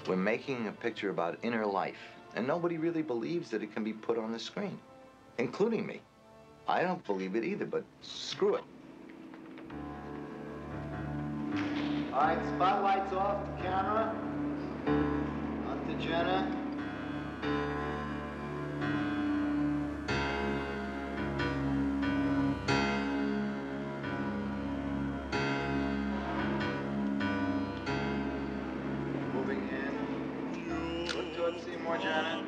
We're making a picture about inner life, and nobody really believes that it can be put on the screen, including me. I don't believe it either, but screw it. All right, spotlight's off, camera. On to Jenna. Moving in. Look towards Seymour, Jenna.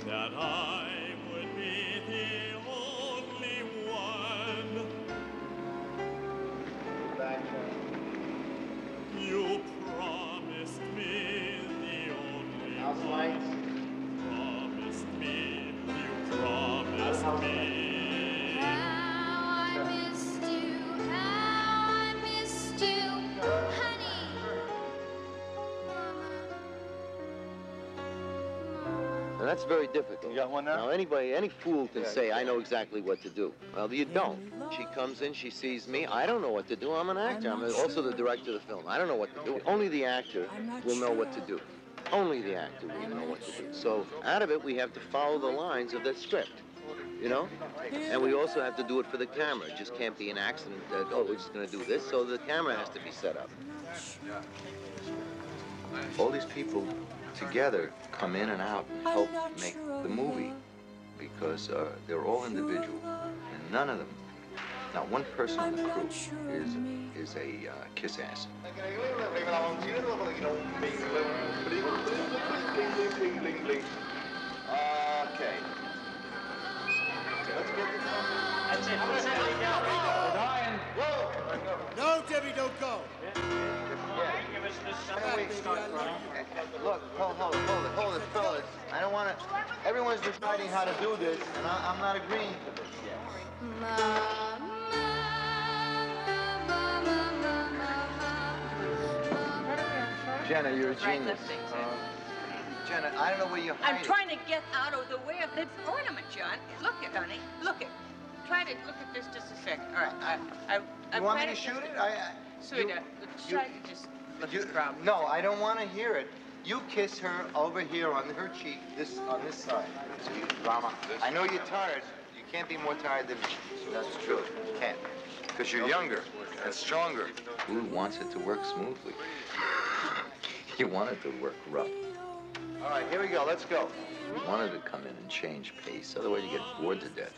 That I would be the only one. Back. You promised me the only House one. lights. Promised me, you promised me. How I missed you, honey. Now that's very difficult. You got one now? Now any fool can say, I know exactly what to do. Well, you don't. She comes in, she sees me. I don't know what to do. I'm an actor. I'm also the director of the film. I don't know what to do. Only the actor will know what to do. Only the actor will know what to do. So out of it, we have to follow the lines of that script, you know? And we also have to do it for the camera. It just can't be an accident that, oh, we're just going to do this. So the camera has to be set up. All these people together come in and out and help make the movie because they're all individual, and none of them, not one person on the crew is a kiss ass. Okay. Let's get this one. That's it. We're dying. Whoa! No, Debbie, don't go. Give us this something. Look, hold it, fellas. I don't want to. Everyone's deciding how to do this, and I'm not agreeing to this yet. Jenna, you're a genius. Jenna, I don't know where you're hiding. I'm trying to get out of the way of the ornament, John. Look it, honey. Look it. Try to look at this just a second. All right. You want me to shoot it? Sweetheart, try to just look at the problem. No, I don't want to hear it. You kiss her over here on her cheek, on this side. Rama, I know you're tired. You can't be more tired than me. That's true. You can't. Because you're younger and stronger. Who wants it to work smoothly? You want it to work rough. All right, here we go. Let's go. You wanted to come in and change pace. Otherwise, you get bored to death.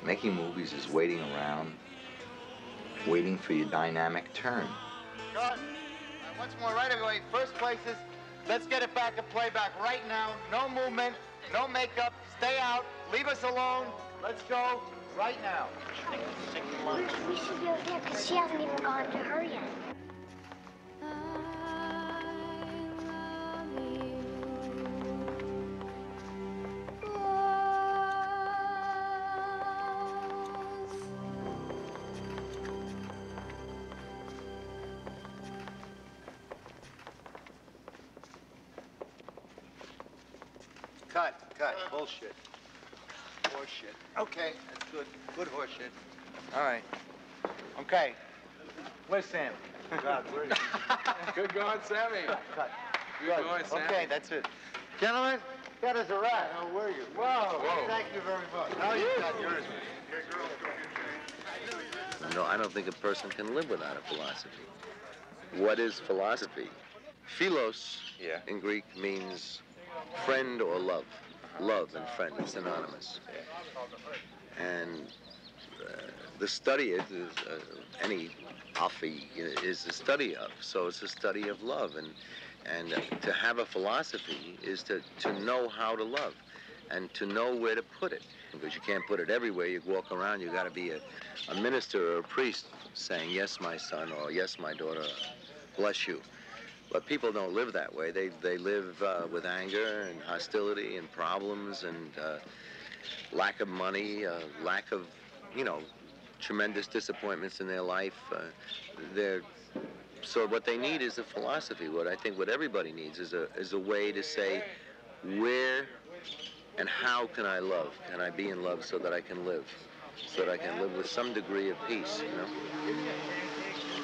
Making movies is waiting around, waiting for your dynamic turn. Cut. Once more, right, everybody. First places. Let's get it back and playback right now. No movement, no makeup. Stay out. Leave us alone. Let's go right now. We should go there because she hasn't even gone to her yet. Cut. Bullshit. Horseshit. Okay, that's good. Good horseshit. All right. Okay. Where's Sam? God, where is he? Good going, Sammy. Cut. Good going, Sammy. Okay, that's it. Gentlemen, that is a wrap. How were you? Whoa. Thank you very much. Now you got yours. No, I don't think a person can live without a philosophy. What is philosophy? Philos in Greek means friend or love. Love and friend, it's synonymous. And the study is any aphi is the study of. So it's a study of love. And to have a philosophy is to know how to love and to know where to put it. Because you can't put it everywhere. You walk around, you got to be a minister or a priest saying, yes, my son, or yes, my daughter, bless you. But people don't live that way. They live with anger and hostility and problems and lack of money, lack of, tremendous disappointments in their life. So what they need is a philosophy. What I think what everybody needs is a way to say, where and how can I love? Can I be in love so that I can live? So that I can live with some degree of peace,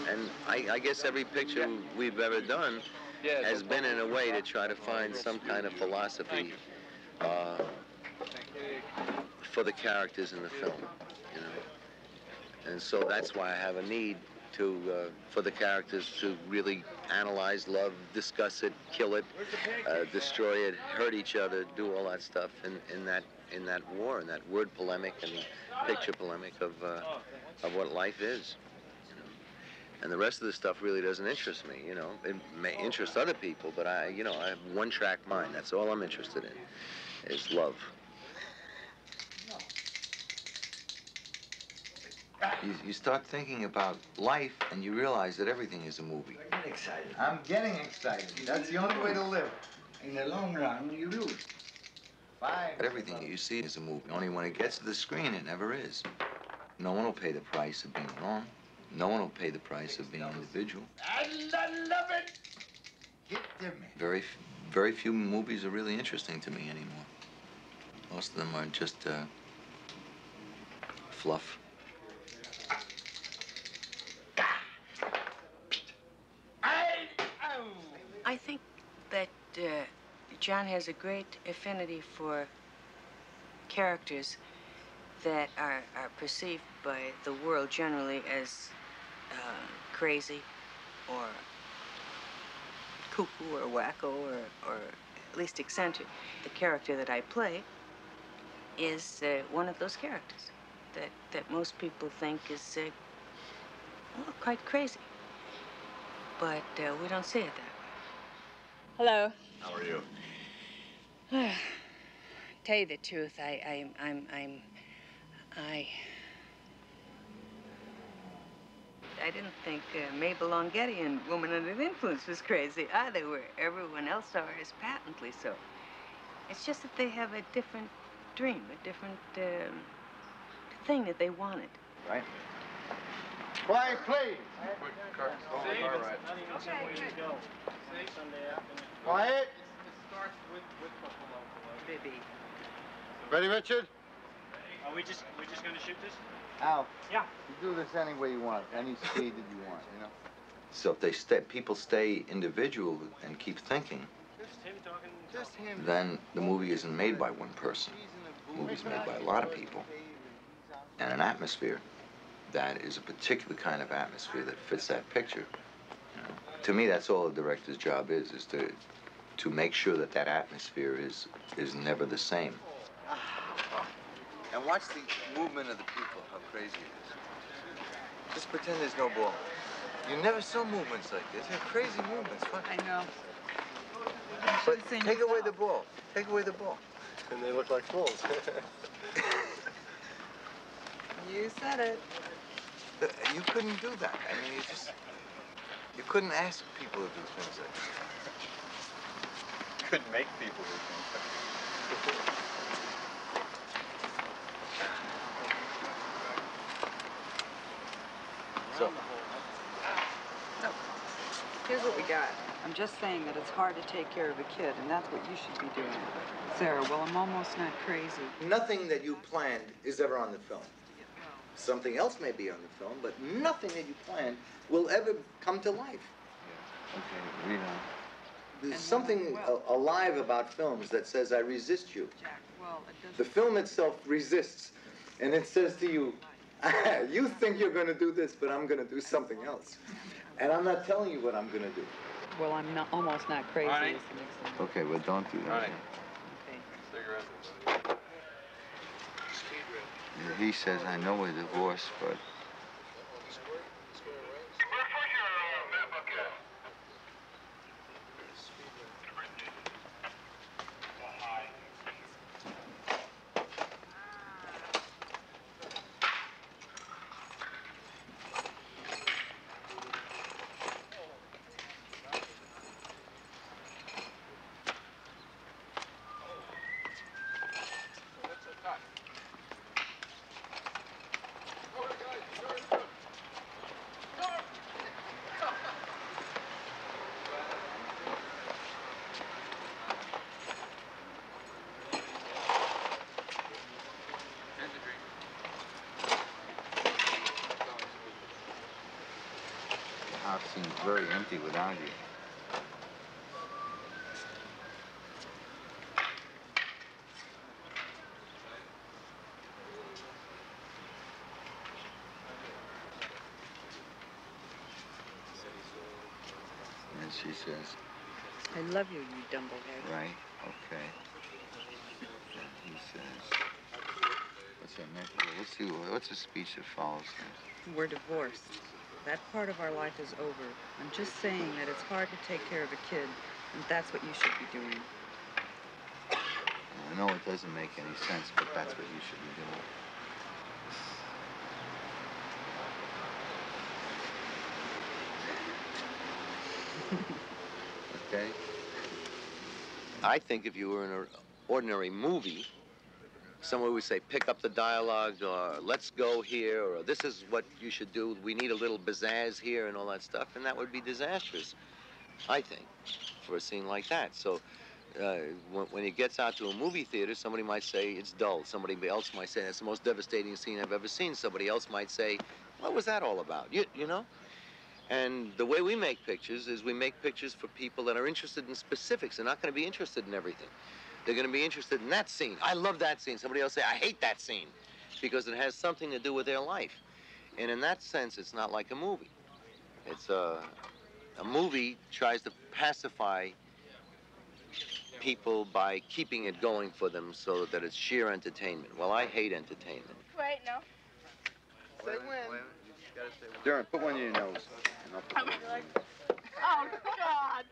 And I guess every picture we've ever done has been in a way to try to find some kind of philosophy for the characters in the film, you know. And so that's why I have a need to for the characters to really analyze love, discuss it, kill it, destroy it, hurt each other, do all that stuff in that war, in that word polemic and picture polemic of what life is. You know. And the rest of the stuff really doesn't interest me. You know, it may interest other people, but I have one-track mind. That's all I'm interested in, is love. You start thinking about life, and you realize that everything is a movie. Get excited. I'm getting excited. That's the only way to live. In the long run, you lose. Fine. But everything that you see is a movie. Only when it gets to the screen, it never is. No one will pay the price of being alone. No one will pay the price of being individual. I love it. Get to me. Very few movies are really interesting to me anymore. Most of them are just fluff. I think that John has a great affinity for characters that are perceived by the world generally as crazy or cuckoo or wacko or at least eccentric. The character that I play is one of those characters that most people think is well, quite crazy. But we don't see it that way. Hello. How are you? Tell you the truth, I didn't think Mabel Longetti and Woman Under the Influence was crazy either, where everyone else saw her as patently so. It's just that they have a different dream, a different thing that they wanted. Right? Quiet, please. Quiet. Baby. Ready, Richard? Are we just gonna shoot this? Al. Yeah. You do this any way you want, any speed that you want, you know? So if people stay individual and keep thinking, Just him talking. then the movie isn't made by one person. The movie's made by a lot of people. And an atmosphere that is a particular kind of atmosphere that fits that picture. You know? To me, that's all a director's job is to make sure that that atmosphere is never the same. And watch the movement of the people, how crazy it is. Just pretend there's no ball. You never saw movements like this. They're crazy movements. What? I know. But take away the ball. Take away the ball. And they look like fools. You said it. You couldn't do that. I mean, you couldn't ask people to do things like that. Couldn't make people do things like that. So, Here's what we got. I'm just saying that it's hard to take care of a kid, and that's what you should be doing. Sarah, well, I'm almost not crazy. Nothing that you planned is ever on the film. Something else may be on the film, but nothing that you planned will ever come to life. okay, read on. There's something alive about films that says, I resist you. Jack, well, it doesn't... The film itself resists, and it says to you, you think you're going to do this, but I'm going to do something else. And I'm not telling you what I'm going to do. Well, I'm not, almost not crazy. All right. Is the next thing. Okay, well, don't do that. All right. Okay. Cigarettes. He says, I know we're divorced, but... house seems very empty without you. And she says, I love you, you dumblehead. right, okay. And he says, what's that next? Let's see, what's the speech that follows this? We're divorced. That part of our life is over. I'm just saying that it's hard to take care of a kid, and that's what you should be doing. I know it doesn't make any sense, but that's what you should be doing. Okay? I think if you were in an ordinary movie, someone would say, pick up the dialogue, or let's go here, or this is what you should do. We need a little pizzazz here and all that stuff, and that would be disastrous, I think, for a scene like that. So when it gets out to a movie theater, somebody might say it's dull. Somebody else might say that's the most devastating scene I've ever seen. Somebody else might say, what was that all about? You know? And the way we make pictures is we make pictures for people that are interested in specifics. They're not going to be interested in everything. They're going to be interested in that scene. I love that scene. Somebody else say, I hate that scene, because it has something to do with their life. And in that sense, it's not like a movie. It's a movie tries to pacify people by keeping it going for them so that it's sheer entertainment. Well, I hate entertainment. Wait, no. Say when. Darren, put one in your nose. Oh, God.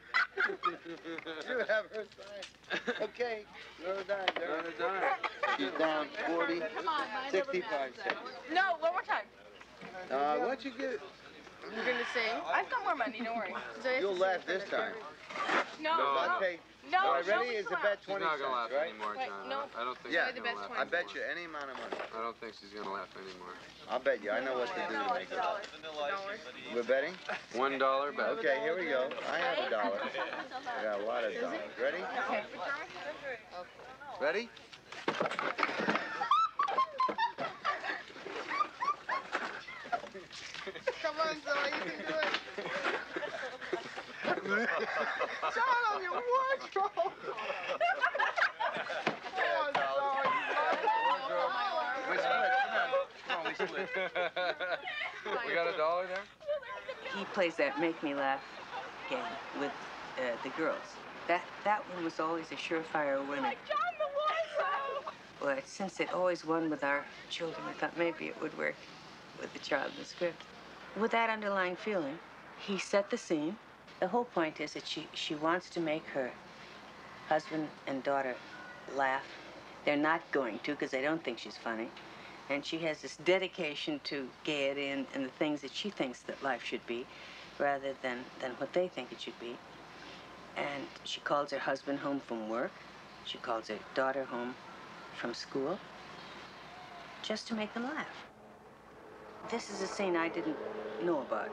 You have her sign. Okay, you're done, Darren. She's down 40, Come on, 65 cents. No, one more time. Why don't you get... You're going to sing? I've got more money, don't worry. You'll laugh this time. No, Okay. no. All right, ready? Is a bet 20 She's not gonna cents, laugh right? anymore, Wait, John. no. I don't think Yeah. she's The gonna best laugh 20 I bet anymore. you any amount of money. I don't think she's gonna laugh anymore. I'll bet you. I know what to do to make it up. We're betting? $1 bet. Okay, here we go. I have $1. I got a lot of dollars. Ready? Okay. Ready? Come on, Zoe, you can do it. John, on your wardrobe. We split. Come on, we split. We got $1 there? He plays that Make Me Laugh game with the girls. That one was always a surefire winner. Like John the Warsaw. Well, since it always won with our children, I thought maybe it would work with the child in the script. With that underlying feeling, he set the scene. The whole point is that she wants to make her husband and daughter laugh. They're not going to because they don't think she's funny. And she has this dedication to gaiety and the things that she thinks that life should be rather than what they think it should be. And she calls her husband home from work. She calls her daughter home from school just to make them laugh. This is a scene I didn't know about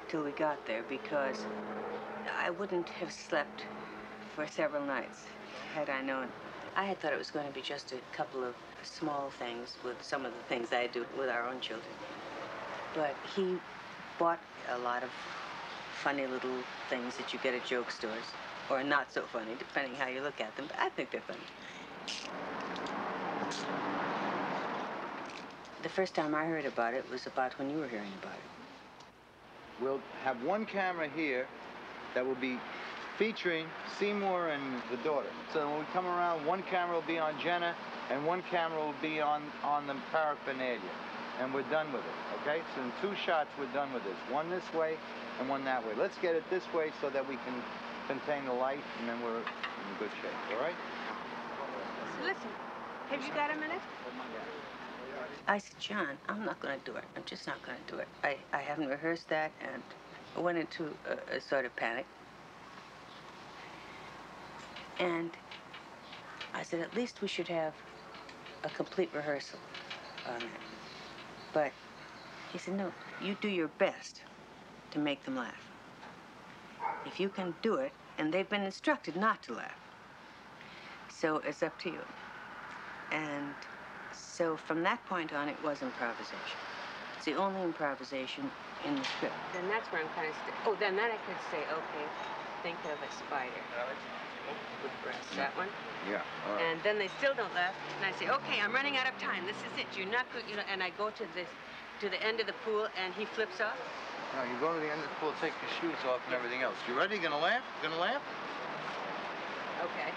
till we got there because I wouldn't have slept for several nights had I known. I had thought it was going to be just a couple of small things with some of the things I do with our own children. But he bought a lot of funny little things that you get at joke stores, or not so funny, depending how you look at them, but I think they're funny. The first time I heard about it was about when you were hearing about it. We'll have one camera here that will be featuring Seymour and the daughter. So when we come around, one camera will be on Jenna, and one camera will be on the paraphernalia. And we're done with it, okay? So in 2 shots, we're done with this. One this way and one that way. Let's get it this way so that we can contain the light, and then we're in good shape, all right? So listen, have you got a minute? I said, John, I'm not going to do it. I'm just not going to do it. I haven't rehearsed that, and I went into a sort of panic. And I said, at least we should have a complete rehearsal on it. But he said, no, you do your best to make them laugh. If you can do it, and they've been instructed not to laugh. So it's up to you. And so from that point on, it was improvisation. It's the only improvisation in the script. Then that's where I'm kind of oh, then I could say, okay, think of a spider. With breasts, that one. Yeah, all right. And then they still don't laugh. And I say, okay, I'm running out of time. This is it. You're not good, you know. And I go to the end of the pool, and he flips off. No, you go to the end of the pool, take your shoes off and everything else. You ready? Gonna laugh? Gonna laugh? Okay.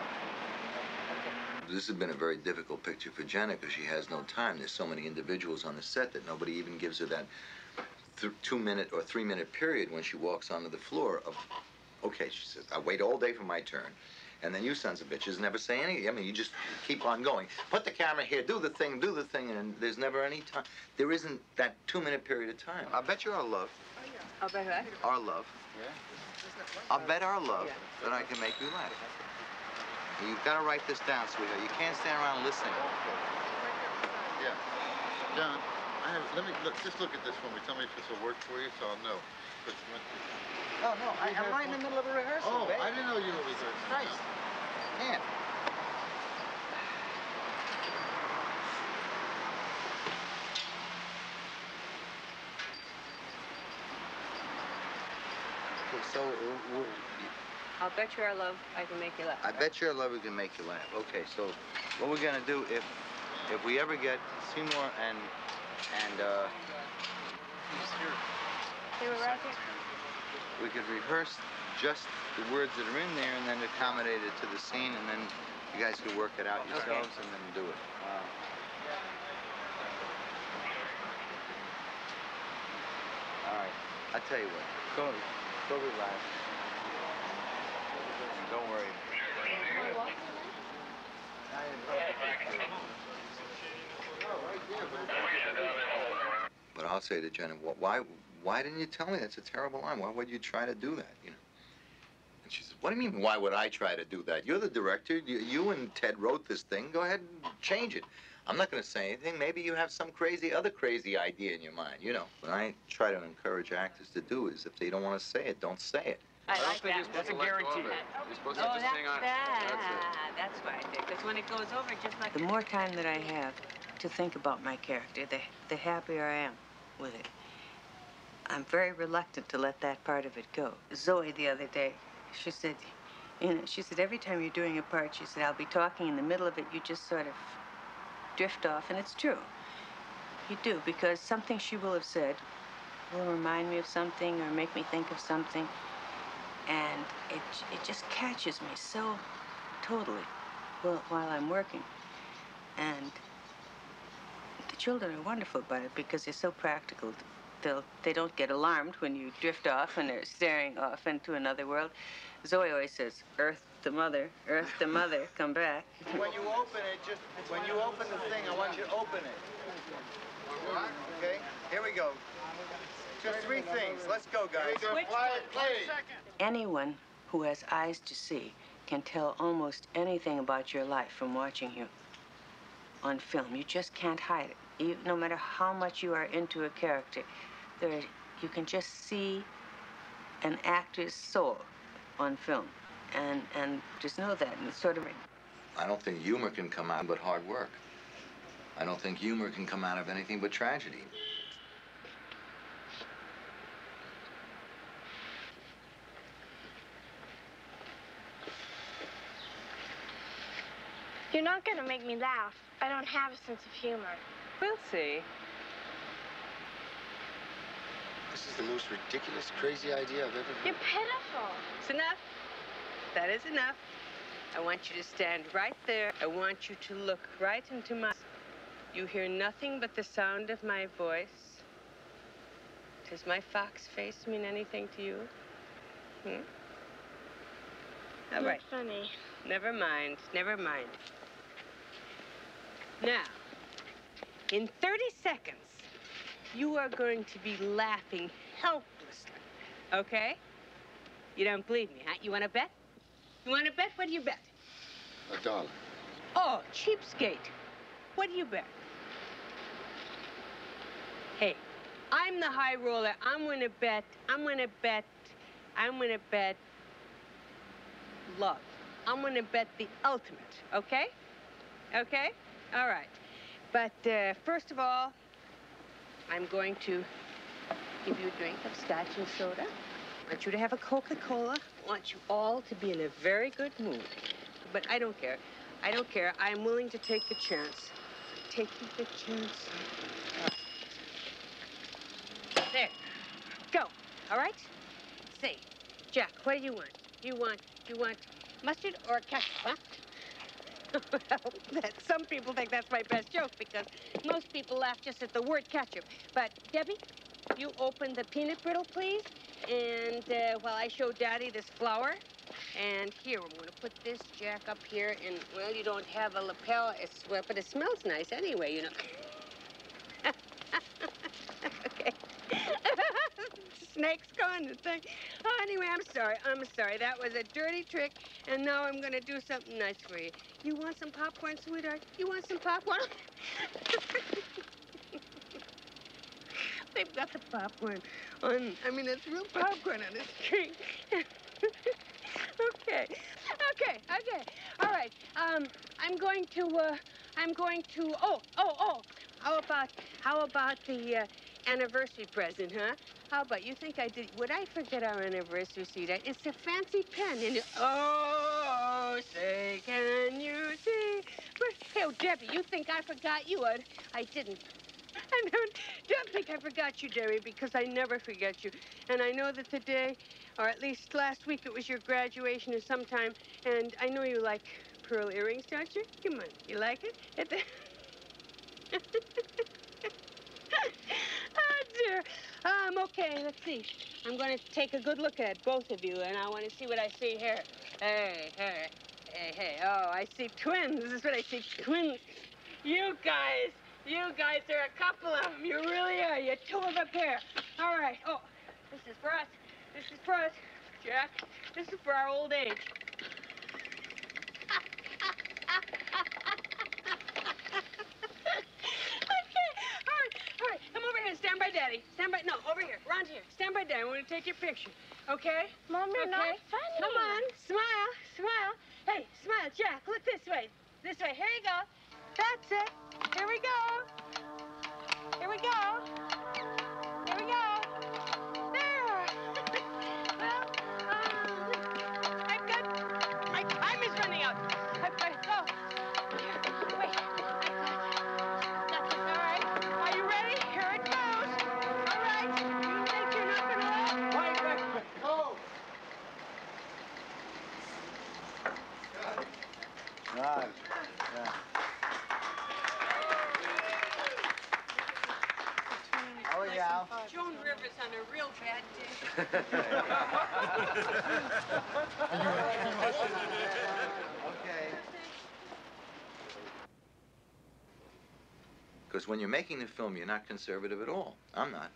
This has been a very difficult picture for Jenna because she has no time. There's so many individuals on the set that nobody even gives her that 2-minute or 3-minute period when she walks onto the floor of, okay, she says, I wait all day for my turn. And then you sons of bitches never say anything. I mean, you just keep on going. Put the camera here, do the thing, and there's never any time. There isn't that 2-minute period of time. I bet you our love. I'll bet what? Our love. Yeah. I'll bet our love that I can make you laugh. You've got to write this down, sweetheart. You can't stand around listening. Yeah. John, just look at this for me. Tell me if this will work for you so I'll know. No, I'm right in the middle of a rehearsal, Oh, babe. I didn't know you were rehearsing. Christ. Man. Okay, so, I'll bet you our love I can make you laugh. I bet your love we can make you laugh. Okay, so what we're gonna do if we ever get Seymour and They were right here. we could rehearse just the words that are in there and then accommodate it to the scene, and then you guys could work it out yourselves and then do it. All right, I tell you what, go relax. Don't worry. but I'll say to Jenna, why didn't you tell me that's a terrible line? Why would you try to do that, you know? And she says, what do you mean, why would I try to do that? You're the director. You and Ted wrote this thing. Go ahead and change it. I'm not going to say anything. Maybe you have some other crazy idea in your mind, you know. What I try to encourage actors to do is if they don't want to say it, don't say it. I like that. That's a guarantee. You're supposed to just hang on. That's what I did. Because when it goes over, just like The more time that I have to think about my character, the happier I am with it. I'm very reluctant to let that part of it go. Zoe the other day, she said, every time you're doing a part, she said, I'll be talking in the middle of it, you just sort of drift off, and it's true. You do, because something she will have said will remind me of something or make me think of something, and it just catches me so totally while I'm working. And the children are wonderful about it because they're so practical. They don't get alarmed when you drift off and they're staring off into another world. Zoe always says, Earth the mother, come back. When you open it, when you open the thing, I want you to open it. Okay? Here we go. Just 3 things. Let's go, guys. Anyone who has eyes to see can tell almost anything about your life from watching you on film. You just can't hide it. No matter how much you are into a character, you can just see an actor's soul on film, and just know that, and it's sort of. I don't think humor can come out but hard work. I don't think humor can come out of anything but tragedy. You're not gonna make me laugh. I don't have a sense of humor. We'll see. This is the most ridiculous, crazy idea I've ever heard. You're pitiful. It's enough. That is enough. I want you to stand right there. I want you to look right into my... You hear nothing but the sound of my voice. Does my fox face mean anything to you? All right. Funny. Never mind. Never mind. Now, in 30 seconds, you are going to be laughing helplessly, okay? You don't believe me, huh? You want to bet? You want to bet? What do you bet? $1. Oh, cheapskate. What do you bet? Hey, I'm the high roller. I'm going to bet love. I'm going to bet the ultimate, okay? Okay? All right. But first of all, I'm going to give you a drink of scotch and soda. I want you to have a Coca-Cola. I want you all to be in a very good mood. But I don't care. I don't care. I'm willing to take the chance. Taking the chance. There. Go. All right? Say, Jack, what do you want? You want mustard or ketchup, huh? Well, some people think that's my best joke because most people laugh just at the word ketchup. But, Debbie, you open the peanut brittle, please. And while I show Daddy this flour. And here, I'm going to put this, Jack, up here. And, well, you don't have a lapel, well, but it smells nice anyway, you know. Okay. Snake's gone, the thing. Oh, anyway, I'm sorry. That was a dirty trick, and now I'm going to do something nice for you. You want some popcorn, sweetheart? You want some popcorn? They've got the popcorn on, it's real popcorn on this tree. Okay. All right. I'm going to, how about the anniversary present, huh? How about, you think would I forget our anniversary seat? It's a fancy pen, and oh, say, can you see? Hey, oh, Debbie, you think I forgot you? I didn't. I don't think I forgot you, Debbie, because I never forget you. And I know that today, or at least last week, it was your graduation or sometime, and I know you like pearl earrings, don't you? Come on, you like it? Oh, dear. Okay, let's see. I'm going to take a good look at both of you, and I want to see what I see here. Hey. Oh, I see twins. This is what I see, twins. You guys are a couple of them. You really are. You're two of a pair. All right. Oh, this is for us, Jack. This is for our old age. All right. Come over here and stand by Daddy. No, over here. Around here. Stand by Daddy. I want to take your picture. Okay? Mom, you're not funny. Come on. Smile. Hey, smile. Jack, look this way. Here you go. That's it. Here we go. There. Well, my time is running out. Go. Wait. Got this, all right? Are you ready? Here it goes. All right. You think you're not going to laugh? Wait. Go. Right. Yeah. Oh, yeah. Joan Rivers on a real bad day. Okay. Because when you're making the film, you're not conservative at all. I'm not.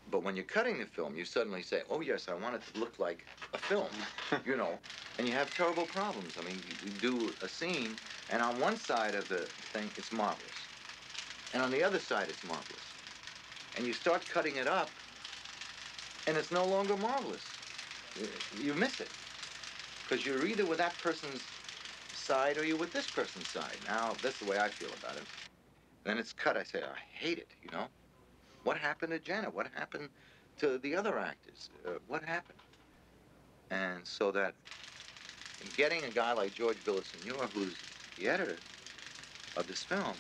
But when you're cutting the film, you suddenly say, oh, yes, I want it to look like a film, and you have terrible problems. You do a scene, and on one side of the thing, it's marvelous. And on the other side, it's marvelous. And you start cutting it up, and it's no longer marvelous. You miss it. Because you're either with that person's side or you're with this person's side. Now, that's the way I feel about it. Then it's cut. I say, I hate it, What happened to Jenna? What happened to the other actors? What happened? And so that getting a guy like George Villaseñor, who's the editor of this film,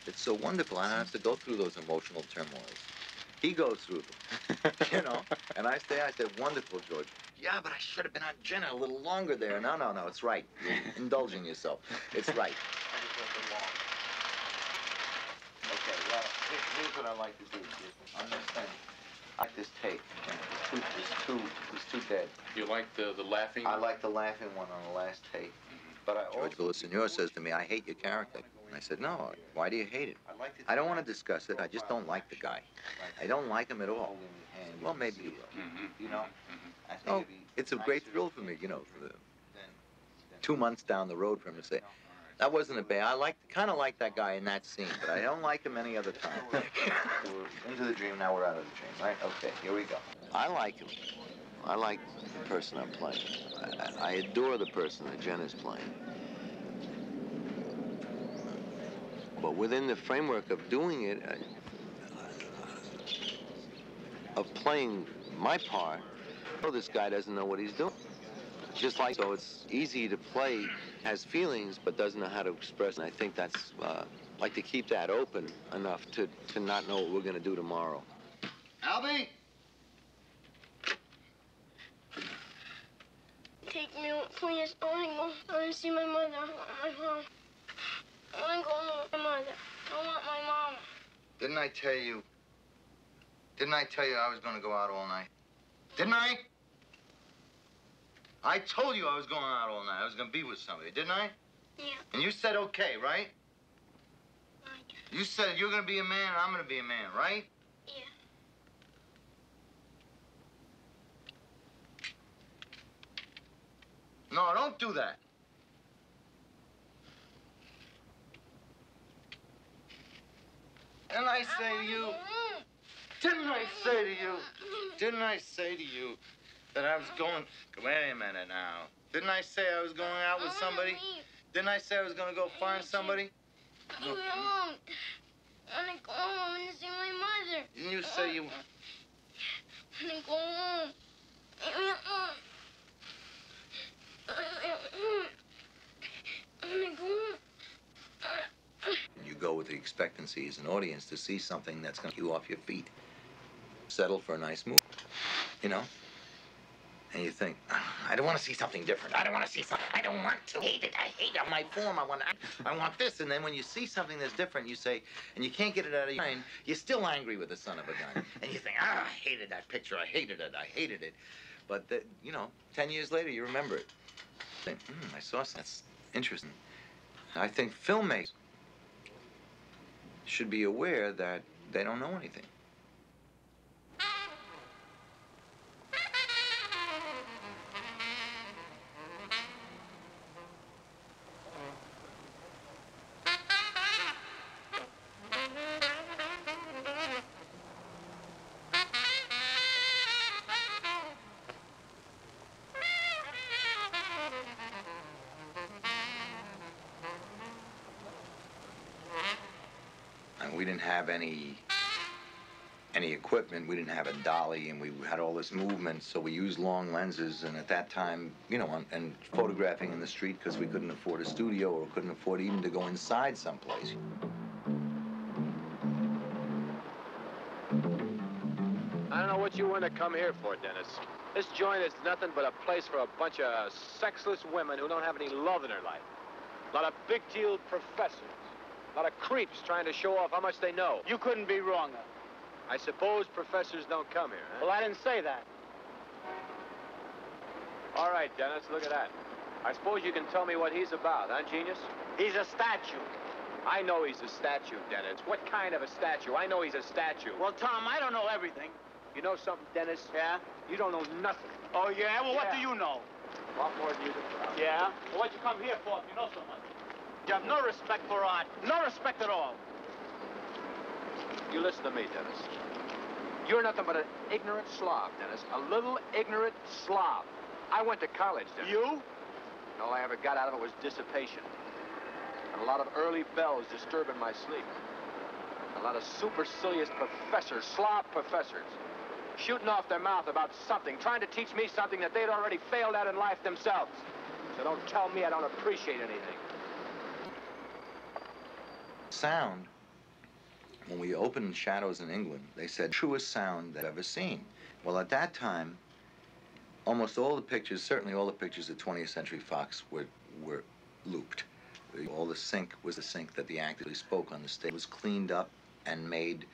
it's so wonderful. I don't have to go through those emotional turmoils. He goes through them, And I said, wonderful, George. Yeah, but I should have been on Jenna a little longer there. No, it's right. You're indulging yourself. It's right. Okay, well, here's what I like to do. On this thing, I like this take. It's too dead. You like the laughing? I like the laughing one on the last take. But George Villaseñor says to me, I hate your character. And I said, no, why do you hate it? I don't want to discuss it. I just don't like the guy. I don't like him at all. Well, maybe you will. Oh, it's a great thrill for me, 2 months down the road for him to say, that wasn't a bad. I kind of like that guy in that scene, but I don't like him any other time. We're into the dream, now we're out of the dream, right? Okay, here we go. I like him. I like the person I'm playing. I adore the person that Jenna's playing. But within the framework of doing it, of playing my part, oh, this guy doesn't know what he's doing. Just like, so it's easy to play, has feelings, but doesn't know how to express. And I think that's, like to keep that open enough to not know what we're going to do tomorrow. Albie? Take me home, please. I want to go. I want to see my mother. I want my mom. I want to go home with my mother. I want my mama. Didn't I tell you I was going to go out all night? Didn't I? I told you I was going out all night. I was going to be with somebody, didn't I? Yeah. And you said okay, right? You said you're going to be a man and I'm going to be a man, right? Yeah. No, don't do that. Didn't I say to you? Didn't I say to you? Didn't I say to you that I was going... Wait a minute now. Didn't I say I was going out with somebody? Didn't I say I was going to go find somebody? No. I want to go home and see my mother. Didn't you say you... I want to go home. I want to go home. You go with the expectancy as an audience to see something that's going to get you off your feet. Settle for a nice movie, you know? And you think, I don't want to see something different. I don't want to see something. I don't want to. I hate it. I hate it. My form. I want this. And then when you see something that's different, you say, and you can't get it out of your mind, you're still angry with the son of a gun. And you think, I hated that picture. I hated it. I hated it. But, you know, 10 years later, you remember it. You think, I saw something. That's interesting. I think filmmakers should be aware that they don't know anything. We didn't have any equipment. We didn't have a dolly, and we had all this movement, so we used long lenses. And at that time, you know, and photographing in the street because we couldn't afford a studio or couldn't afford even to go inside someplace. I don't know what you want to come here for, Dennis. This joint is nothing but a place for a bunch of sexless women who don't have any love in their life. A lot of big-deal professors. A lot of creeps trying to show off how much they know. You couldn't be wronger. I suppose professors don't come here, huh? Well, I didn't say that. All right, Dennis, look at that. I suppose you can tell me what he's about, huh, genius? He's a statue. I know he's a statue, Dennis. What kind of a statue? I know he's a statue. Well, Tom, I don't know everything. You know something, Dennis? Yeah? You don't know nothing. Oh, yeah? Well, what do you know? A lot more than you do. Yeah? Well, what'd you come here for if you know so much? You have no respect for art. No respect at all. You listen to me, Dennis. You're nothing but an ignorant slob, Dennis. A little ignorant slob. I went to college, Dennis. You? And all I ever got out of it was dissipation. And a lot of early bells disturbing my sleep. A lot of supercilious professors, slob professors, shooting off their mouth about something, trying to teach me something that they'd already failed at in life themselves. So don't tell me I don't appreciate anything. Sound, when we opened Shadows in England, they said, truest sound they've ever seen. Well, at that time, almost all the pictures, certainly all the pictures of 20th Century Fox were looped. All the sync was the sync that the actor spoke on the stage. It was cleaned up and made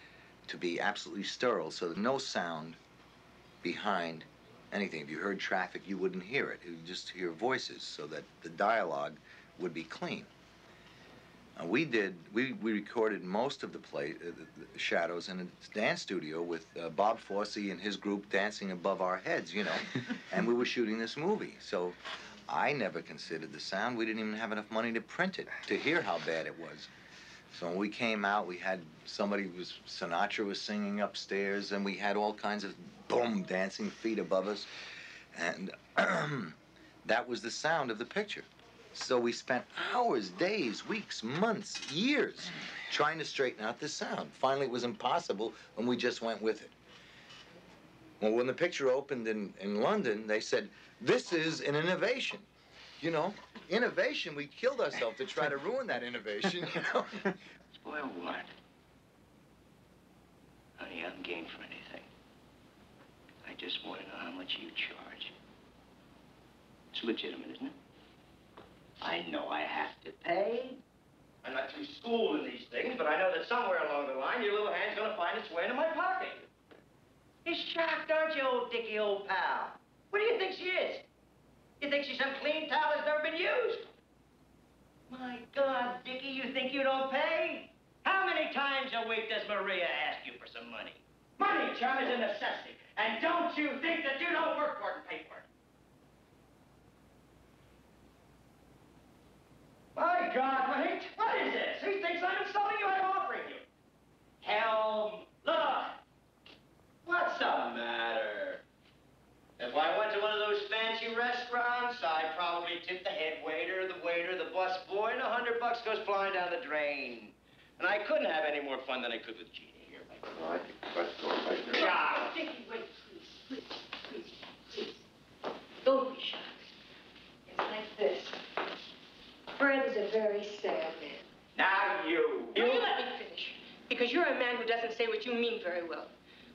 to be absolutely sterile, so that no sound behind anything. If you heard traffic, you wouldn't hear it. You would just hear voices, so that the dialogue would be clean. We recorded most of the Shadows in a dance studio with Bob Fosse and his group dancing above our heads, you know, and we were shooting this movie. So I never considered the sound. We didn't even have enough money to print it, to hear how bad it was. So when we came out, we had Sinatra was singing upstairs, and we had all kinds of boom, dancing feet above us. And that was the sound of the picture. So we spent hours, days, weeks, months, years trying to straighten out the sound. Finally, it was impossible, and we just went with it. Well, when the picture opened in London, they said, this is an innovation. You know, innovation, we killed ourselves to try to ruin that innovation, you know? Spoil what? Honey, I'm game for anything. I just want to know how much you charge. It's legitimate, isn't it? I know I have to pay. I'm not too schooled in these things, but I know that somewhere along the line, your little hand's gonna find its way into my pocket. You're shocked, aren't you, old Dickie, old pal? What do you think she is? You think she's some clean towel that's never been used? My God, Dickie, you think you don't pay? How many times a week does Maria ask you for some money? Money, chum, is a necessity. And don't you think that you don't work for it and pay for it? My God, what is this? He thinks I'm insulting you. I'm offering you. Hell, look. What's the matter? If I went to one of those fancy restaurants, I'd probably tip the head waiter, the bus boy, and $100 goes flying down the drain. And I couldn't have any more fun than I could with Jeannie here. Well, I think let's go right there. Yeah. Dickie, wait, please. Don't be shocked. It's like this. Fred is a very sad man. Now you let me finish. Because you're a man who doesn't say what you mean very well.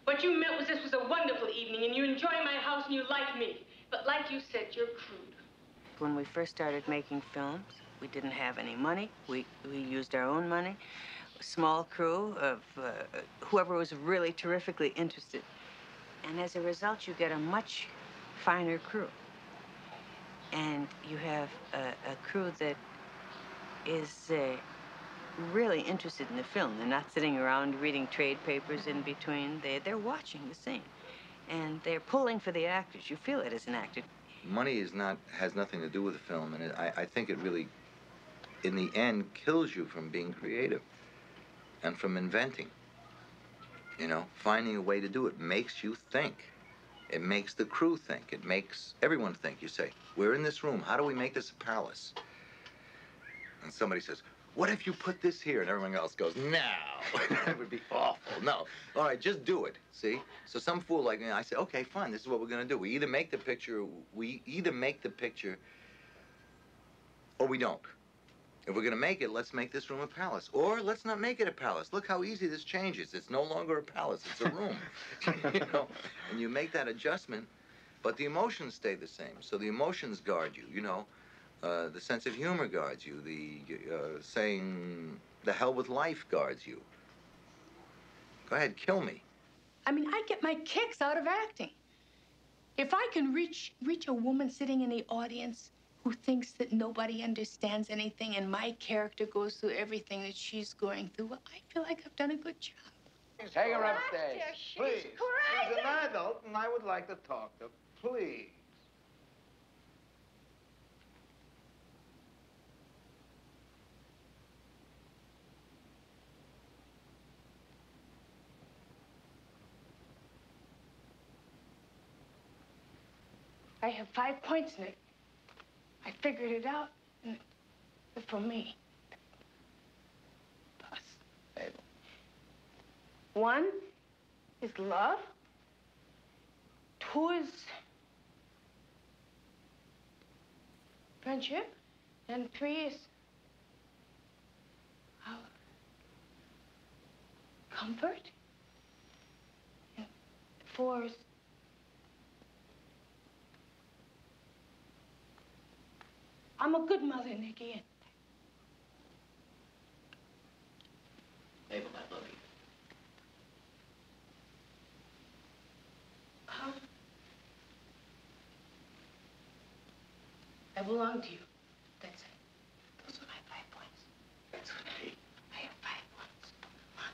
What you meant was this was a wonderful evening, and you enjoy my house, and you like me. But like you said, you're crude. When we first started making films, we didn't have any money. We used our own money. A small crew of whoever was really terrifically interested. And as a result, you get a much finer crew. And you have a crew that is really interested in the film. They're not sitting around reading trade papers in between. They're watching the scene. And they're pulling for the actors. You feel it as an actor. Money has nothing to do with the film, and I think it really, in the end, kills you from being creative and from inventing. You know, finding a way to do it makes you think. It makes the crew think. It makes everyone think. You say, we're in this room. How do we make this a palace? And somebody says, what if you put this here? And everyone else goes, no. That would be awful. No. All right, just do it. See? So some fool like me, I say, okay, fine, this is what we're going to do. We either make the picture or we don't. If we're going to make it, let's make this room a palace. Or let's not make it a palace. Look how easy this changes. It's no longer a palace. It's a room. You know? And you make that adjustment, but the emotions stay the same. So the emotions guard you, you know. The sense of humor guards you. The saying, the hell with life guards you. Go ahead, kill me. I mean, I get my kicks out of acting. If I can reach a woman sitting in the audience who thinks that nobody understands anything and my character goes through everything that she's going through, well, I feel like I've done a good job. Take her upstairs. Please. She's an adult, and I would like to talk to her. Please. I have 5 points, Nick. I figured it out, and it's for me. Us. Mabel. 1 is love. 2 is friendship. And 3 is comfort. And 4 is I'm a good mother, Nicky. Mabel, I love you. I belong to you. That's it. Those are my 5 points. That's okay. I have 5 points. 1,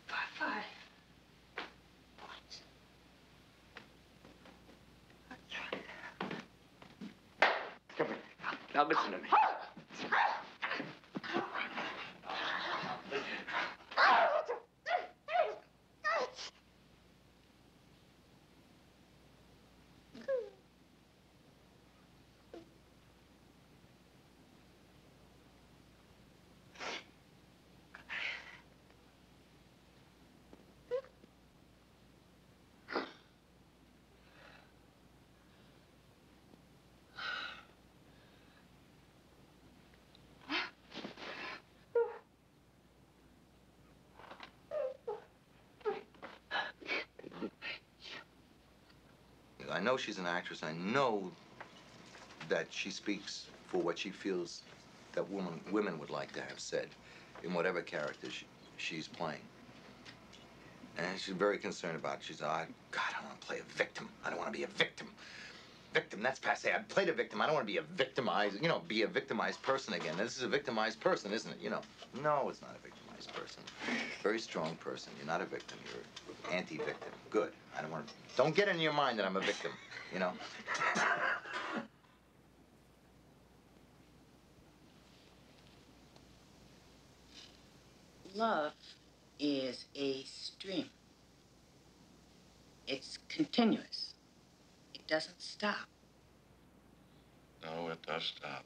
5 points. Come here. Now listen to me. I know she's an actress. I know that she speaks for what she feels that women would like to have said in whatever character she's playing. And she's very concerned about it. She said, oh, God, I don't want to play a victim. I don't want to be a victim. Victim, that's passe. I played a victim. I don't want to be a victimized, you know, be a victimized person again. This is a victimized person, isn't it? You know, no, it's not a victimized person. Very strong person. You're not a victim. You're anti-victim. Good. I don't want to, don't get in your mind that I'm a victim, you know? Love is a stream. It's continuous. It doesn't stop. No, it does stop.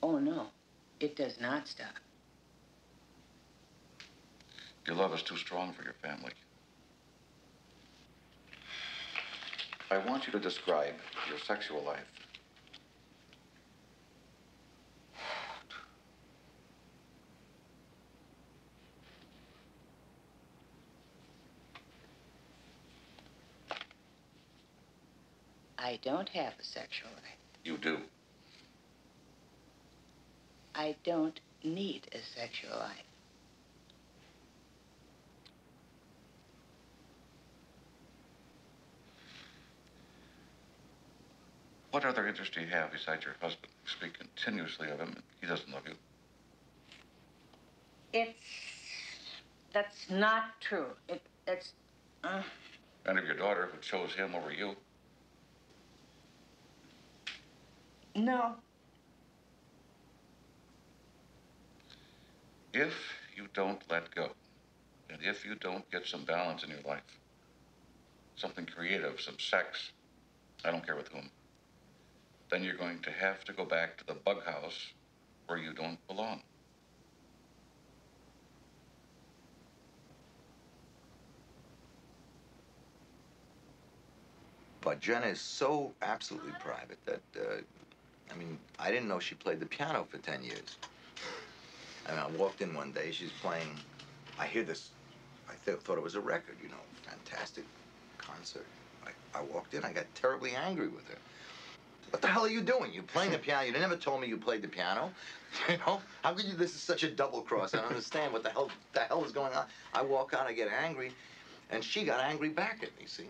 Oh, no. It does not stop. Your love is too strong for your family. I want you to describe your sexual life. I don't have a sexual life. You do. I don't need a sexual life. What other interest do you have besides your husband? You speak continuously of him, and he doesn't love you. That's not true. And of your daughter who chose him over you. No. If you don't let go, and if you don't get some balance in your life, something creative, some sex, I don't care with whom, then you're going to have to go back to the bug house where you don't belong. But Jenna is so absolutely private that, I mean, I didn't know she played the piano for 10 years. I mean, I walked in one day, she's playing, I hear this, I thought it was a record, you know, fantastic concert. I walked in, I got terribly angry with her. What the hell are you doing? You playing the piano? You never told me you played the piano. You know? How could you? This is such a double cross. I don't understand what the hell is going on. I walk out, I get angry, and she got angry back at me, see?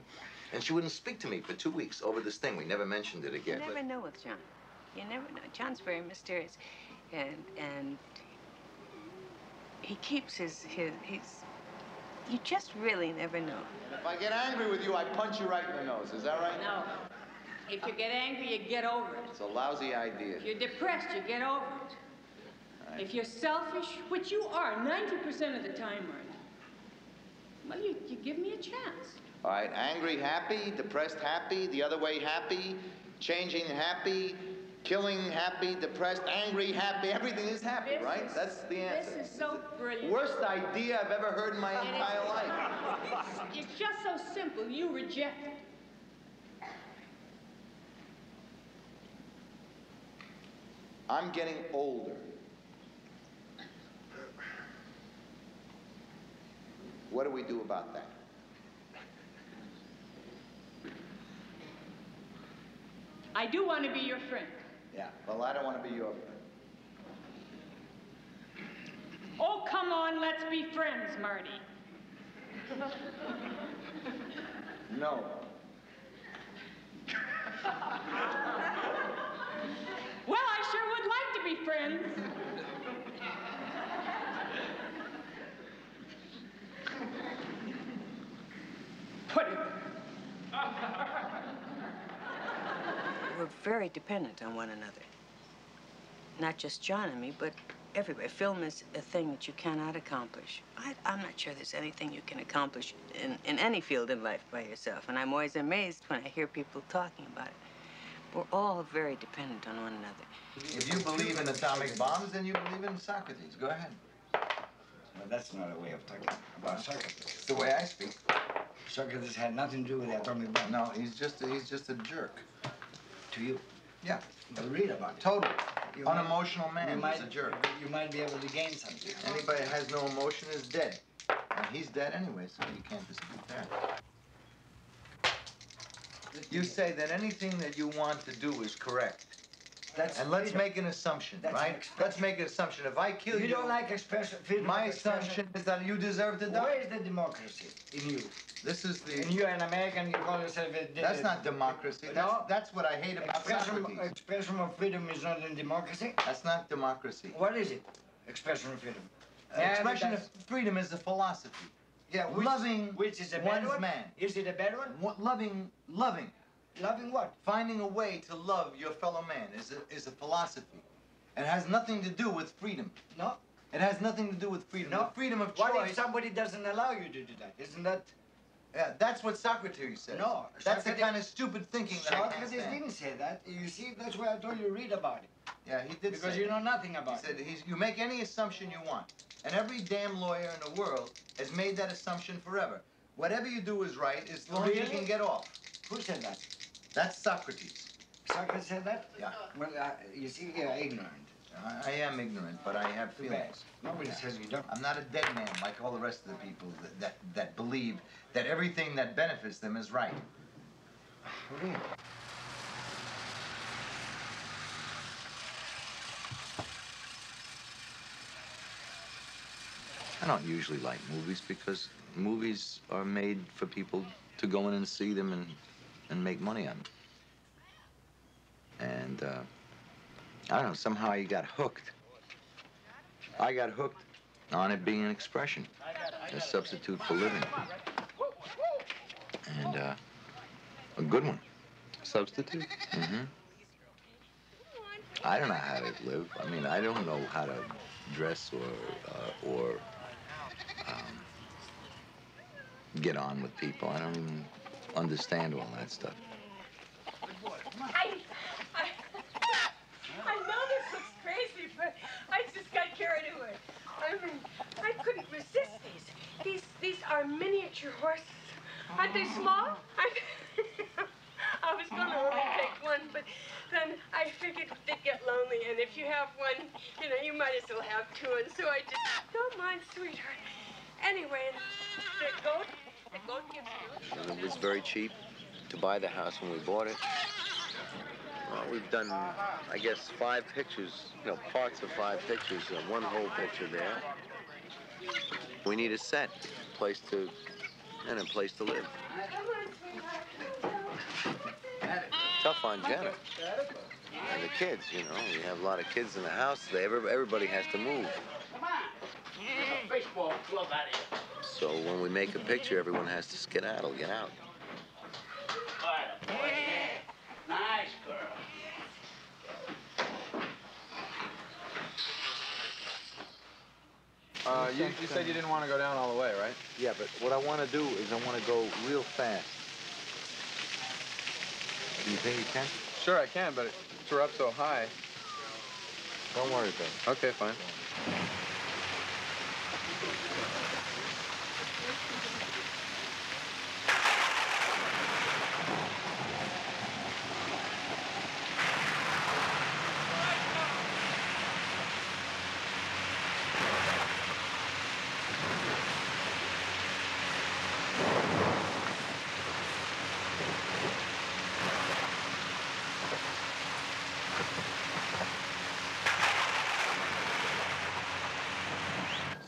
And she wouldn't speak to me for 2 weeks over this thing. We never mentioned it again. You never know with John. You never know. John's very mysterious. And he keeps his you just really never know. If I get angry with you, I punch you right in the nose. Is that right? No. If you get angry, you get over it. It's a lousy idea. If you're depressed, you get over it. Right. If you're selfish, which you are 90% of the time, Marty, well, you give me a chance. All right, angry, happy, depressed, happy, the other way, happy, changing, happy, killing, happy, depressed, angry, happy. Everything is happy, right? That's the answer. This is so brilliant. Worst idea I've ever heard in my entire life. It's just so simple. You reject it. I'm getting older. What do we do about that? I do want to be your friend. Yeah, well, I don't want to be your friend. Oh, come on, let's be friends, Marty. No. Well, I sure would like to be friends. Put it. We're very dependent on one another. Not just John and me, but everybody. Film is a thing that you cannot accomplish. I'm not sure there's anything you can accomplish in any field in life by yourself, and I'm always amazed when I hear people talking about it. We're all very dependent on one another. If you believe in atomic bombs, then you believe in Socrates. Go ahead. Well, that's not a way of talking about Socrates. It's the way I speak. Socrates had nothing to do with the atomic bomb. No, he's just a jerk. To you? Yeah. But read about it. Totally. Unemotional man. He's a jerk. You might be able to gain something. Anybody that has no emotion is dead. And he's dead anyway, so you can't dispute that. You say that anything that you want to do is correct. And let's make an assumption, right? Let's make an assumption. If I kill you... You don't like expression, freedom My of expression. assumption is that you deserve to die. Where is the democracy in you? This is the... And you're an American, you call yourself a... That's not democracy. That's what I hate about Socrates. Expression of freedom is not in democracy? That's not democracy. What is it? Expression of freedom. Expression of freedom is a philosophy. Yeah, which is a bad one? Man. Is it a bad one? Loving. Loving what? Finding a way to love your fellow man is a philosophy. It has nothing to do with freedom. No. It has nothing to do with freedom. No. The freedom of choice... What if somebody doesn't allow you to do that? Isn't that... Yeah, that's what Socrates says. No. That's the kind of stupid thinking that I can't Socrates stand. didn't say that. You see, that's why I told you to read about it. Yeah, he did Because say you know nothing about it. He said, you make any assumption you want. And every damn lawyer in the world has made that assumption forever. Whatever you do is right as long as you can get off. Who said that? That's Socrates. Socrates said that? Yeah. Well, you see, you're ignorant. I am ignorant, but I have feelings. Nobody says you don't. I'm not a dead man like all the rest of the people that believe that everything that benefits them is right. Really? I don't usually like movies because movies are made for people to go in and see them and make money on them. And I don't know, somehow you got hooked. I got hooked on it being an expression, a substitute for living. And a good one. Substitute? Mm-hmm. I don't know how to live. I mean, I don't know how to dress or get on with people. I don't even understand all that stuff. I know this looks crazy, but I just got carried away. I mean, I couldn't resist these. These are miniature horses. Aren't they small? I was going to only take one, but then I figured they'd get lonely, and if you have one, you know, you might as well have two, and so I just, don't mind, sweetheart. Anyway, the goat gives you... It was very cheap to buy the house when we bought it. Well, we've done, I guess, 5 pictures, you know, parts of 5 pictures, one whole picture there. We need a set, place to, and a place to live. Tough on Jenna and the kids, you know. We have a lot of kids in the house. Everybody has to move. Come on. Baseball glove out of here. So when we make a picture, everyone has to skedaddle, get out. Nice girl. You said you didn't want to go down all the way, right? Yeah, but what I want to do is I want to go real fast. Do you think you can? Sure, I can, but we're up so high. Don't worry about it. Okay, fine.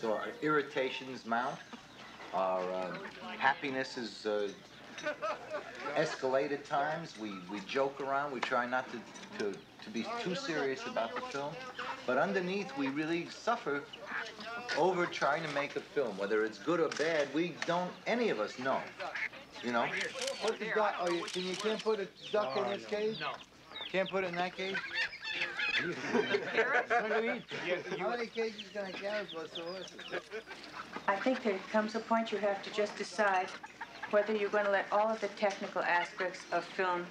So our irritations mount, our happiness is escalate at times. We joke around. We try not to be too serious about the film. But underneath, we really suffer over trying to make a film. Whether it's good or bad, any of us know. You know? What's the duck? Oh, you can't put a duck in this cage? No. Can't put it in that cage? How many cages can I carry plus the horses? I think there comes a point you have to just decide whether you're going to let all of the technical aspects of film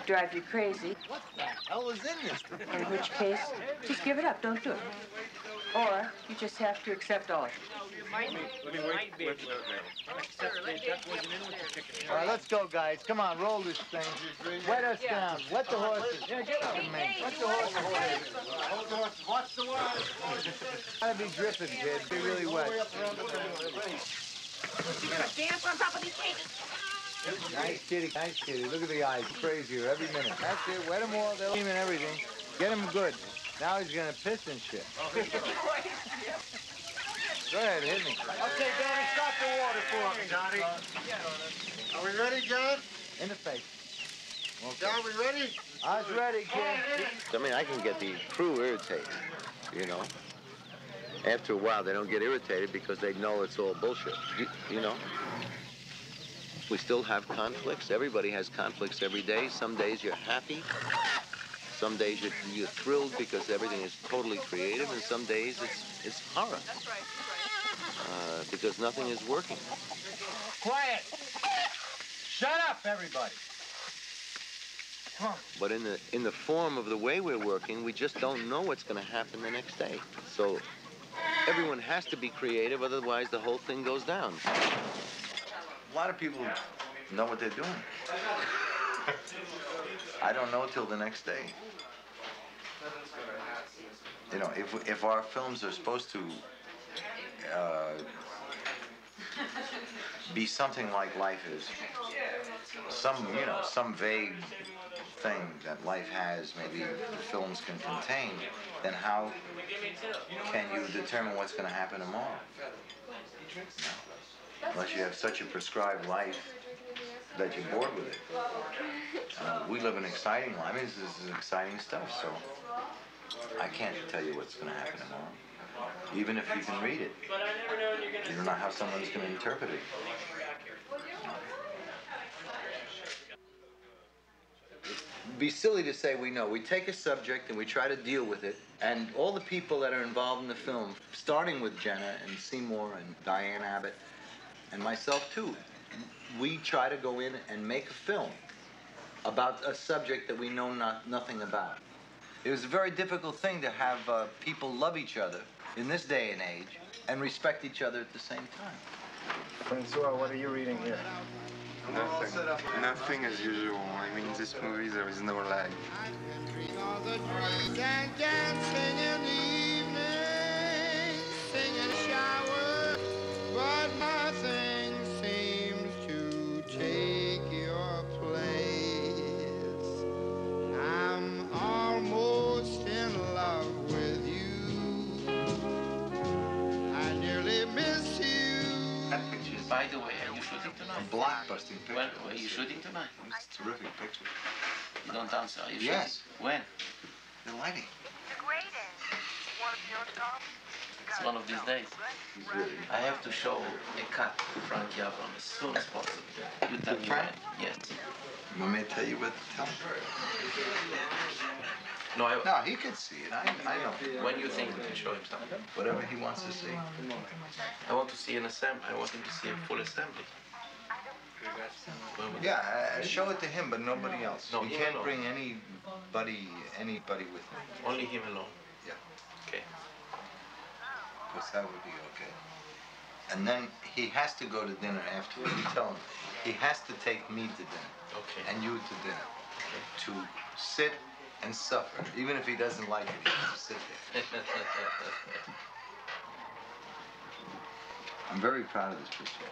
drive you crazy. What the hell is in this thing? In which case, just give it up, don't do it. Or you just have to accept all of it. All right, let's go, guys. Come on, roll this thing. Wet us down. Wet the horses. Wet the horses. Hold the horses. Watch the water. Gotta be dripping, kid. Be really wet. You're gonna dance on top of these cages. Nice kitty, nice kitty. Look at the eyes, crazier every minute. That's it, wet them all, they'll steam and everything. Get him good. Now he's gonna piss and shit. Go ahead, hit me. Okay, Donnie, stop the water for me, Donnie. Are we ready, John? In the face. Okay. John, we ready? I was ready, kid. I mean, I can get the crew irritated, you know. After a while, they don't get irritated because they know it's all bullshit, you know. We still have conflicts. Everybody has conflicts every day. Some days you're happy. Some days you're thrilled because everything is totally creative, and some days it's horror. Because nothing is working. Quiet! Shut up, everybody! Come on. But in the form of the way we're working, we just don't know what's going to happen the next day. So everyone has to be creative, otherwise the whole thing goes down. A lot of people know what they're doing. I don't know till the next day. You know, if our films are supposed to be something like life is, some vague thing that life has, maybe the films can contain, then how can you determine what's going to happen tomorrow? No. Unless you have such a prescribed life that you're bored with it. We live an exciting life. I mean, this is exciting stuff, so I can't tell you what's going to happen tomorrow. Even if you can read it, you don't know how someone's going to interpret it. It'd be silly to say we know. We take a subject and we try to deal with it, and all the people that are involved in the film, starting with Jenna and Seymour and Diane Abbott, and myself too, we try to go in and make a film about a subject that we know nothing about. It was a very difficult thing to have people love each other in this day and age and respect each other at the same time. Francois, what are you reading here? Nothing. Nothing as usual. I mean, this movie, there is no lie. But nothing seems to take your place. I'm almost in love with you. I nearly miss you. That picture, by the way, are you shooting tonight? A blockbusting picture. Well, are you shooting tonight? It's a terrific picture. You don't answer. Are you Yes. shooting? When? The lighting. It's one of these days. I have to show a cut to Frank Yavron as soon as possible. You tell me when. Yes. You want me to tell you what to tell him? No, No, he could see it. I know. When you think we can show him something? Whatever he wants to see. I want to see an assembly. I want him to see a full assembly. Yeah, show it to him, but nobody else. No, you him can't alone. bring anybody with him. Only him alone. Yeah. Okay. Because that would be okay. And then he has to go to dinner afterward. You tell him. He has to take me to dinner. Okay. And you to dinner. Okay. To sit and suffer. Even if he doesn't like it, he has to sit there. I'm very proud of this picture.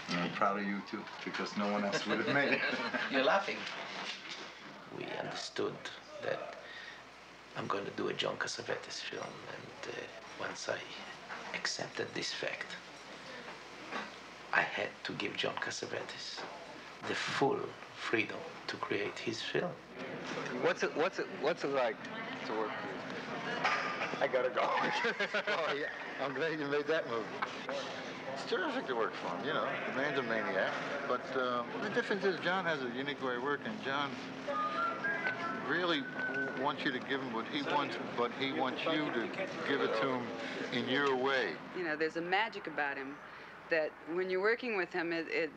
And I'm proud of you too, because no one else would have made it. You're laughing. We understood that I'm going to do a John Cassavetes film, and once I accepted this fact, I had to give John Cassavetes the full freedom to create his film. What's it like to work with you? I gotta go. Oh yeah, I'm glad you made that movie. It's terrific to work for him, you know. The man's a maniac. But the difference is John has a unique way of working. John really wants you to give him what he wants, but he wants you to give it to him in your way. You know, there's a magic about him that when you're working with him, it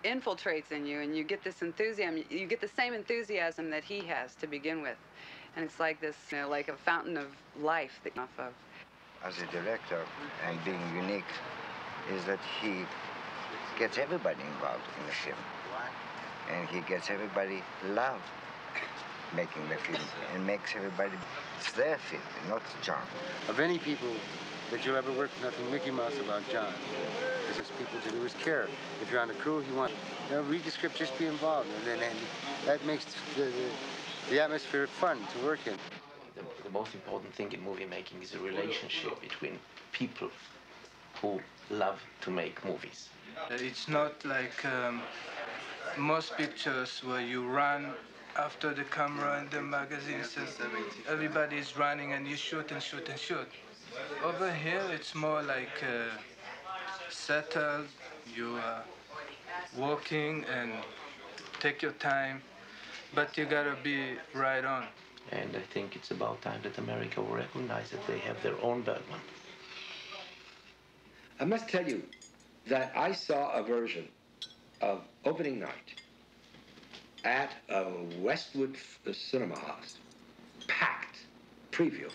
infiltrates in you, and you get this enthusiasm. You get the same enthusiasm that he has to begin with. And it's like this, you know, like a fountain of life that off of. As a director, and being unique, is that he gets everybody involved in the film. And he gets everybody love making the film, and makes everybody, it's their film, not John. Of any people that you'll ever work with, nothing Mickey Mouse about John. It's people to do is care. If you're on the crew, you want, read the script, just be involved, and that makes the atmosphere fun to work in. The most important thing in movie making is a relationship between people who love to make movies. It's not like most pictures where you run after the camera and the magazines and everybody's running and you shoot and shoot and shoot. Over here it's more like settled, you are walking and take your time, but you gotta be right on. And I think it's about time that America will recognize that they have their own Bergman. I must tell you that I saw a version of opening night at a Westwood cinema house, packed preview.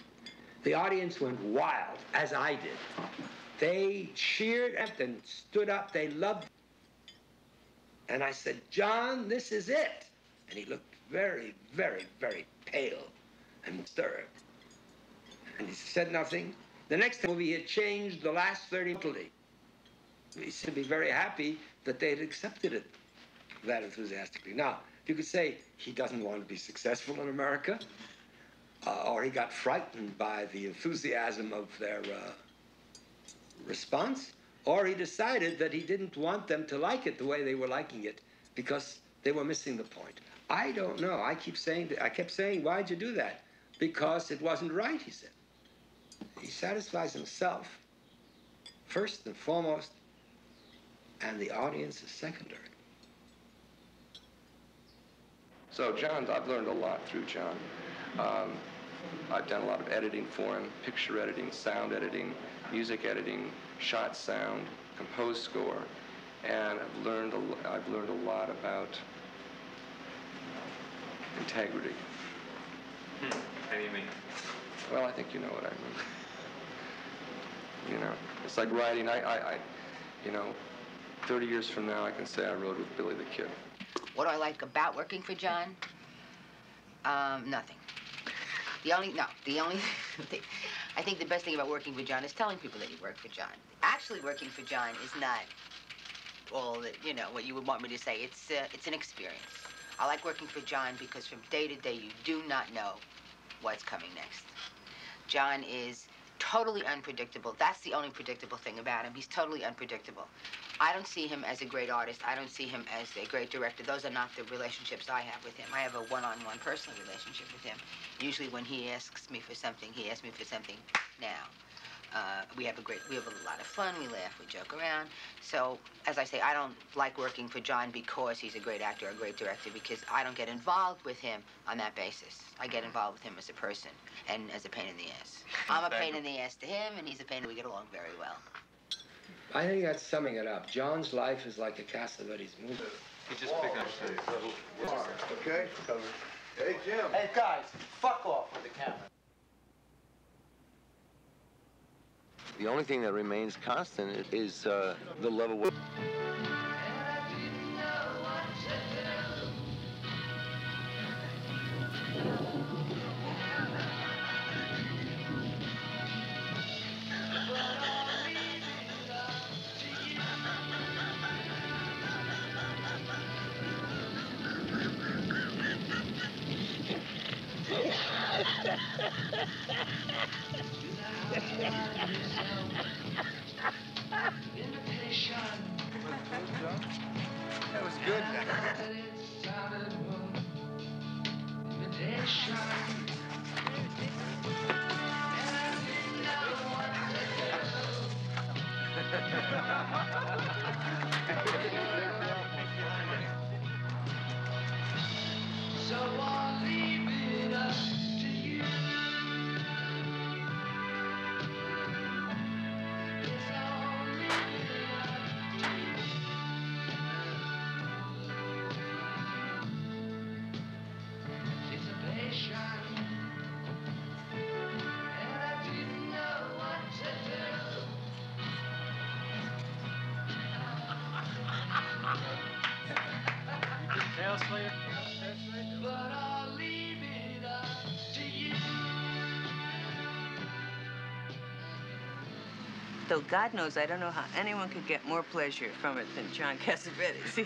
The audience went wild, as I did. They cheered and stood up. They loved. And I said, John, this is it. And he looked very, very, very pale and disturbed. And he said nothing. The next movie, he had changed the last 30 totally. He seemed to be very happy that they had accepted it that enthusiastically. Now, you could say he doesn't want to be successful in America, or he got frightened by the enthusiasm of their response, or he decided that he didn't want them to like it the way they were liking it because they were missing the point. I don't know. I kept saying, why'd you do that? Because it wasn't right, he said. He satisfies himself first and foremost, and the audience is secondary. So John, I've learned a lot through John. I've done a lot of editing for him, picture editing, sound editing, music editing, shot sound, composed score, and I've learned a lot about integrity. How do you mean? Well, I think you know what I mean. You know, it's like writing. You know, 30 years from now, I can say I rode with Billy the Kid. What do I like about working for John? Nothing. I think the best thing about working for John is telling people that you work for John. Actually working for John is not all that, what you would want me to say. It's an experience. I like working for John because from day to day, you do not know what's coming next. John is totally unpredictable. That's the only predictable thing about him. He's totally unpredictable. I don't see him as a great artist. I don't see him as a great director. Those are not the relationships I have with him. I have a one-on-one personal relationship with him. Usually when he asks me for something, he asks me for something now. We have a lot of fun. We laugh, we joke around. So, as I say, I don't like working for John because he's a great actor or a great director, because I don't get involved with him on that basis. I get involved with him as a person and as a pain in the ass. I'm a pain in the ass to him, and he's a pain. We get along very well. I think that's summing it up. John's life is like a Cassavetes movie. He just picked up Okay? Hey, Jim. Hey, guys, fuck off with the camera. The only thing that remains constant is the love of work. That was good. So I'll leave it up to you. Yes, I'll leave it up to you. It's a passion, and I didn't know what to do. But I'll leave it up to you. Though God knows I don't know how anyone could get more pleasure from it than John Cassavetes.